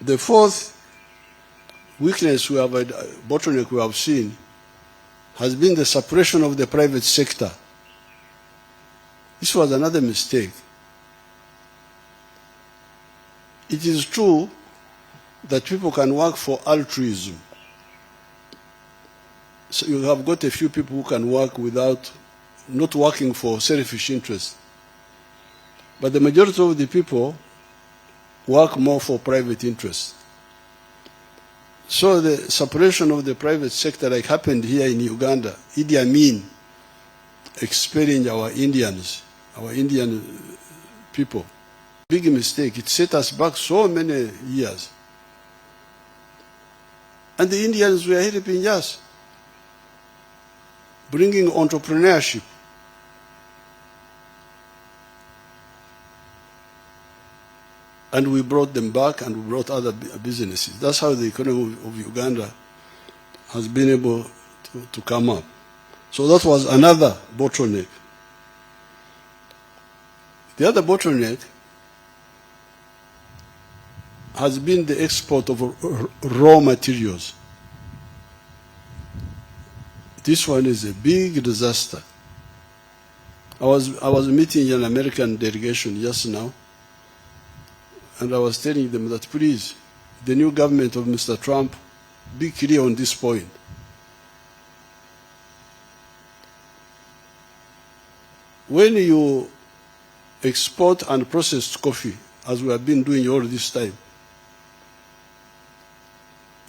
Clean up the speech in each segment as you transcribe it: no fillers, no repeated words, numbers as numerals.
The fourth weakness we have, bottleneck we have seen, has been the suppression of the private sector. This was another mistake. It is true that people can work for altruism. So you have got a few people who can work without, not working for selfish interest. But the majority of the people work more for private interest. So the separation of the private sector, like happened here in Uganda, Idi Amin expelling our Indian people. Big mistake. It set us back so many years. And the Indians were helping us, bringing entrepreneurship. And we brought them back, and we brought other businesses. That's how the economy of Uganda has been able to come up. So that was another bottleneck. The other bottleneck has been the export of raw materials. This one is a big disaster. I was meeting an American delegation just now, and I was telling them that, please, the new government of Mr. Trump, be clear on this point. When you export unprocessed coffee, as we have been doing all this time,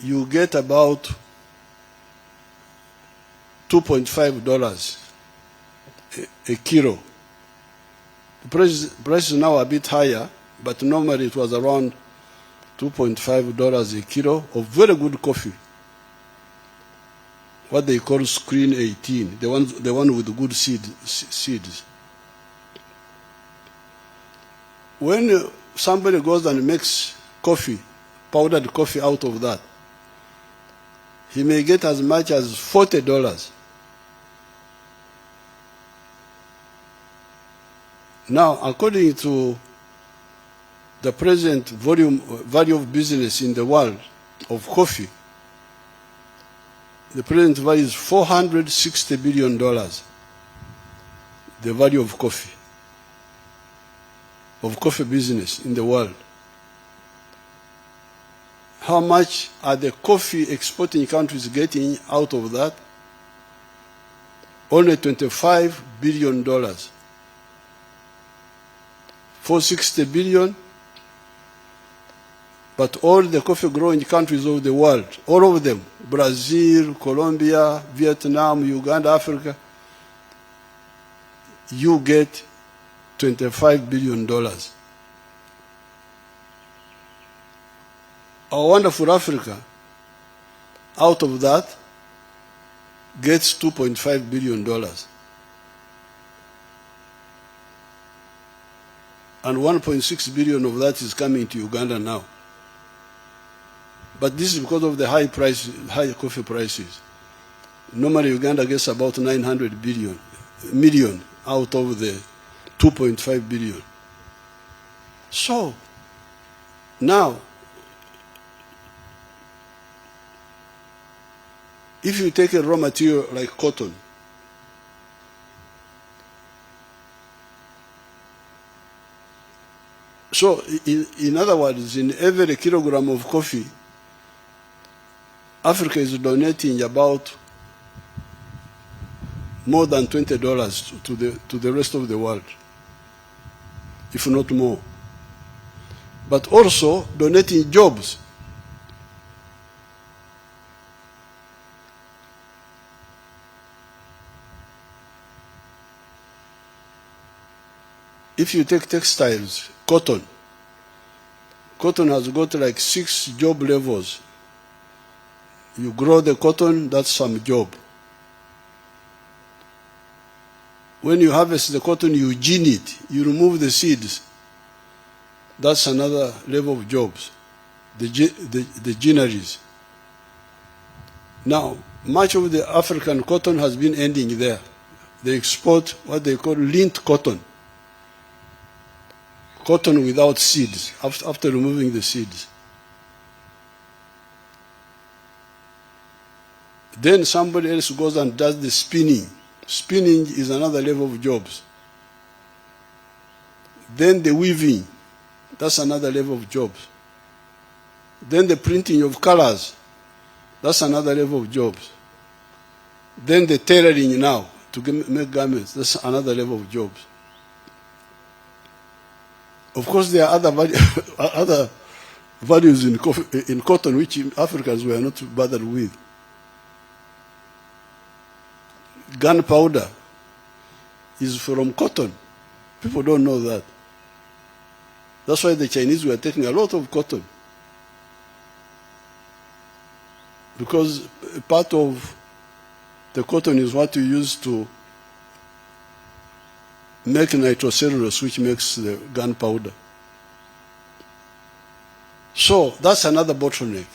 you get about $2.5 a kilo. The price is now a bit higher, but normally it was around $2.5 a kilo of very good coffee. What they call screen 18, the one with good seeds. When somebody goes and makes coffee, powdered coffee out of that, he may get as much as $40. Now, according to the present value of business in the world of coffee, the present value is $460 billion, the value of coffee business in the world. How much are the coffee exporting countries getting out of that? Only $25 billion. $460 billion, but all the coffee growing countries of the world, all of them, Brazil, Colombia, Vietnam, Uganda, Africa, you get $25 billion. Our wonderful Africa, out of that, gets $2.5 billion. And 1.6 billion of that is coming to Uganda now. But this is because of the high coffee prices. Normally Uganda gets about 900 million out of the 2.5 billion. So, now, if you take a raw material like cotton, so in other words, in every kilogram of coffee, Africa is donating about more than $20 to the rest of the world, if not more. But also donating jobs. If you take textiles, cotton has got like 6 job levels. You grow the cotton, that's some job. When you harvest the cotton, you gin it, you remove the seeds. That's another level of jobs, the ginneries. Now, much of the African cotton has been ending there. They export what they call lint cotton. Cotton without seeds, after removing the seeds. Then somebody else goes and does the spinning. Spinning is another level of jobs. Then the weaving, that's another level of jobs. Then the printing of colors, that's another level of jobs. Then the tailoring now to make garments, that's another level of jobs. Of course, there are other values in cotton which Africans were not bothered with. Gunpowder is from cotton. People don't know that. That's why the Chinese were taking a lot of cotton. Because part of the cotton is what you use to make nitrocellulose, which makes the gunpowder. So that's another bottleneck.